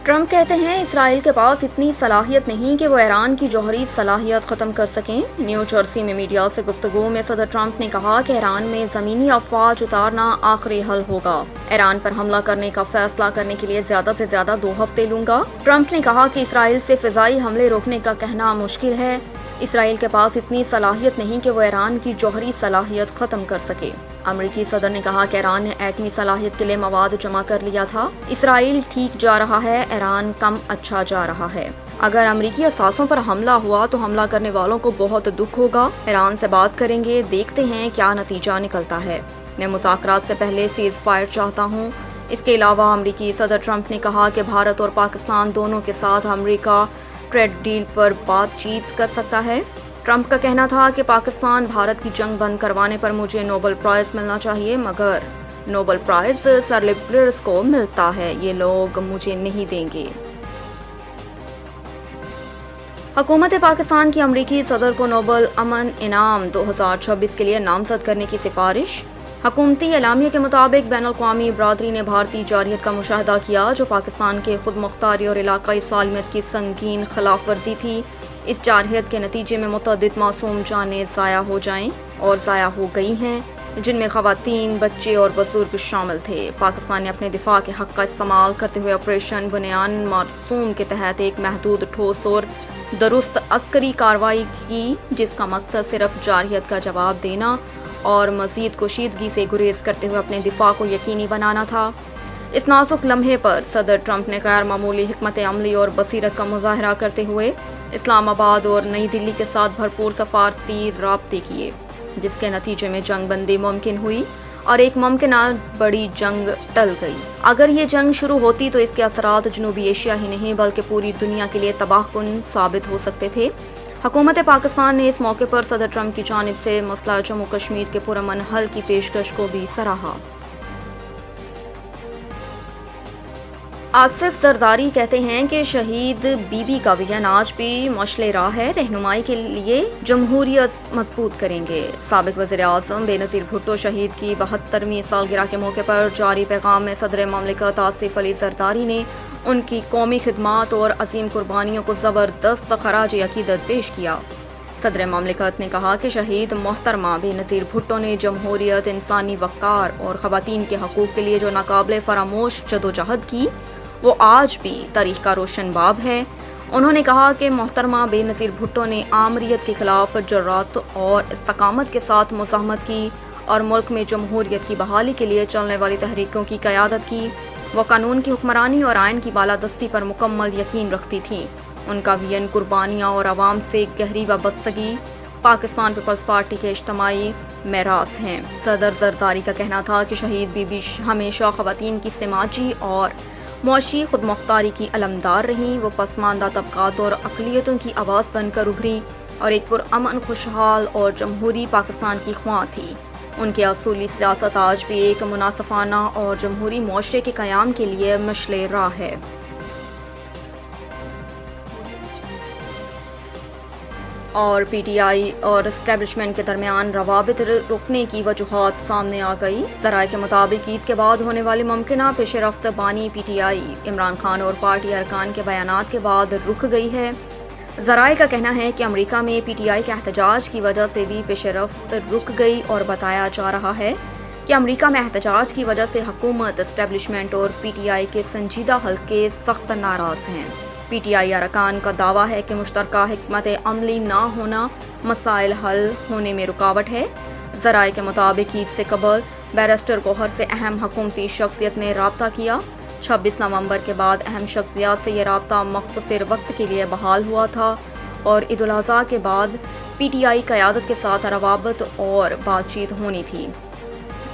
Trump کہتے ہیں اسرائیل کے پاس اتنی صلاحیت نہیں کہ وہ ایران کی جوہری صلاحیت ختم کر سکیں۔ نیو جرسی میں میڈیا سے گفتگو میں صدر ٹرمپ نے کہا کہ ایران میں زمینی افواج اتارنا آخری حل ہوگا۔ ایران پر حملہ کرنے کا فیصلہ کرنے کے لیے زیادہ سے زیادہ 2 ہفتے لوں گا۔ ٹرمپ نے کہا کہ اسرائیل سے فضائی حملے روکنے کا کہنا مشکل ہے۔ اسرائیل کے پاس اتنی صلاحیت نہیں کہ وہ ایران کی جوہری صلاحیت ختم کر سکے۔ امریکی صدر نے کہا کہ ایران نے ایٹمی صلاحیت کے لیے مواد جمع کر لیا تھا۔ اسرائیل ٹھیک جا رہا ہے، ایران کم اچھا جا رہا ہے۔ اگر امریکی اثاثوں پر حملہ ہوا تو حملہ کرنے والوں کو بہت دکھ ہوگا۔ ایران سے بات کریں گے، دیکھتے ہیں کیا نتیجہ نکلتا ہے۔ میں مذاکرات سے پہلے سیز فائر چاہتا ہوں۔ اس کے علاوہ امریکی صدر ٹرمپ نے کہا کہ بھارت اور پاکستان دونوں کے ساتھ امریکہ ٹریڈ ڈیل پر بات چیت کر سکتا ہے۔ ٹرمپ کا کہنا تھا کہ پاکستان بھارت کی جنگ بند کروانے پر مجھے نوبل پرائز ملنا چاہیے، مگر نوبل پرائز سرلیبرس کو ملتا ہے، یہ لوگ مجھے نہیں دیں گے۔ حکومت پاکستان کی امریکی صدر کو نوبل امن انعام 2026 کے لیے نامزد کرنے کی سفارش۔ حکومتی اعلامیے کے مطابق بین الاقوامی برادری نے بھارتی جارحیت کا مشاہدہ کیا، جو پاکستان کے خود مختاری اور علاقائی سالمیت کی سنگین خلاف ورزی تھی۔ اس جارحیت کے نتیجے میں متعدد معصوم جانیں ضائع ہو گئی ہیں، جن میں خواتین، بچے اور بزرگ شامل تھے۔ پاکستان نے اپنے دفاع کے حق کا استعمال کرتے ہوئے آپریشن بنیان مرسوم کے تحت ایک محدود، ٹھوس اور درست عسکری کارروائی کی، جس کا مقصد صرف جارحیت کا جواب دینا اور مزید کشیدگی سے گریز کرتے ہوئے اپنے دفاع کو یقینی بنانا تھا۔ اس نازک لمحے پر صدر ٹرمپ نے غیر معمولی حکمت عملی اور بصیرت کا مظاہرہ کرتے ہوئے اسلام آباد اور نئی دلی کے ساتھ بھرپور سفارتی رابطے کیے، جس کے نتیجے میں جنگ بندی ممکن ہوئی اور ایک ممکنہ بڑی جنگ ٹل گئی۔ اگر یہ جنگ شروع ہوتی تو اس کے اثرات جنوبی ایشیا ہی نہیں بلکہ پوری دنیا کے لیے تباہ کن ثابت ہو سکتے تھے۔ حکومت پاکستان نے اس موقع پر صدر ٹرمپ کی جانب سے مسئلہ جموں کشمیر کے پرامن حل کی پیشکش کو بھی سراہا۔ آصف زرداری کہتے ہیں کہ شہید بی بی کا وژن آج بھی مشعل راہ ہے، رہنمائی کے لیے جمہوریت مضبوط کریں گے۔ سابق وزیر اعظم بے نظیر بھٹو شہید کی 72ویں سالگرہ کے موقع پر جاری پیغام میں صدر مملکت آصف علی زرداری نے ان کی قومی خدمات اور عظیم قربانیوں کو زبردست خراج عقیدت پیش کیا۔ صدر مملکت نے کہا کہ شہید محترمہ بے نظیر بھٹو نے جمہوریت، انسانی وقار اور خواتین کے حقوق کے لیے جو ناقابل فراموش جدوجہد کی، وہ آج بھی تاریخ کا روشن باب ہے۔ انہوں نے کہا کہ محترمہ بے نظیر بھٹو نے آمریت کے خلاف جرات اور استقامت کے ساتھ مزاحمت کی اور ملک میں جمہوریت کی بحالی کے لیے چلنے والی تحریکوں کی قیادت کی۔ وہ قانون کی حکمرانی اور آئین کی بالادستی پر مکمل یقین رکھتی تھیں۔ ان کا وژن، قربانیاں اور عوام سے گہری وابستگی پاکستان پیپلز پارٹی کے اجتماعی میراث ہیں۔ صدر زرداری کا کہنا تھا کہ شہید بی بی ہمیشہ خواتین کی سماجی اور معاشی خود مختاری کی علمدار رہیں۔ وہ پسماندہ طبقات اور اقلیتوں کی آواز بن کر ابھری اور ایک پرامن، خوشحال اور جمہوری پاکستان کی خواہاں تھی۔ ان کی اصولی سیاست آج بھی ایک منصفانہ اور جمہوری معاشرے کے قیام کے لیے مشعل راہ ہے۔ اور پی ٹی آئی اور اسٹیبلشمنٹ کے درمیان روابط رکنے کی وجوہات سامنے آ گئی۔ ذرائع کے مطابق عید کے بعد ہونے والی ممکنہ پیش رفت بانی پی ٹی آئی عمران خان اور پارٹی ارکان کے بیانات کے بعد رک گئی ہے۔ ذرائع کا کہنا ہے کہ امریکہ میں پی ٹی آئی کے احتجاج کی وجہ سے بھی پیش رفت رک گئی اور بتایا جا رہا ہے کہ امریکہ میں احتجاج کی وجہ سے حکومت، اسٹیبلشمنٹ اور پی ٹی آئی کے سنجیدہ حلقے سخت ناراض ہیں۔ پی ٹی آئی ارکان کا دعویٰ ہے کہ مشترکہ حکمت عملی نہ ہونا مسائل حل ہونے میں رکاوٹ ہے۔ ذرائع کے مطابق عید سے قبل بیرسٹر گوہر سے اہم حکومتی شخصیت نے رابطہ کیا۔ 26 نومبر کے بعد اہم شخصیات سے یہ رابطہ مختصر وقت کے لیے بحال ہوا تھا اور عید الاضحیٰ کے بعد پی ٹی آئی قیادت کے ساتھ روابط اور بات چیت ہونی تھی۔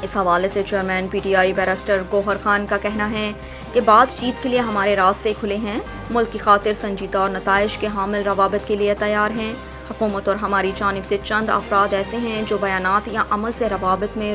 اس حوالے سے چیئرمین پی ٹی آئی بیرسٹر گوہر خان کا کہنا ہے کہ بات چیت کے لیے ہمارے راستے کھلے ہیں، ملک کی خاطر سنجیدہ اور نتائج کے حامل روابط کے لیے تیار ہیں۔ حکومت اور ہماری جانب سے چند افراد ایسے ہیں جو بیانات یا عمل سے روابط میں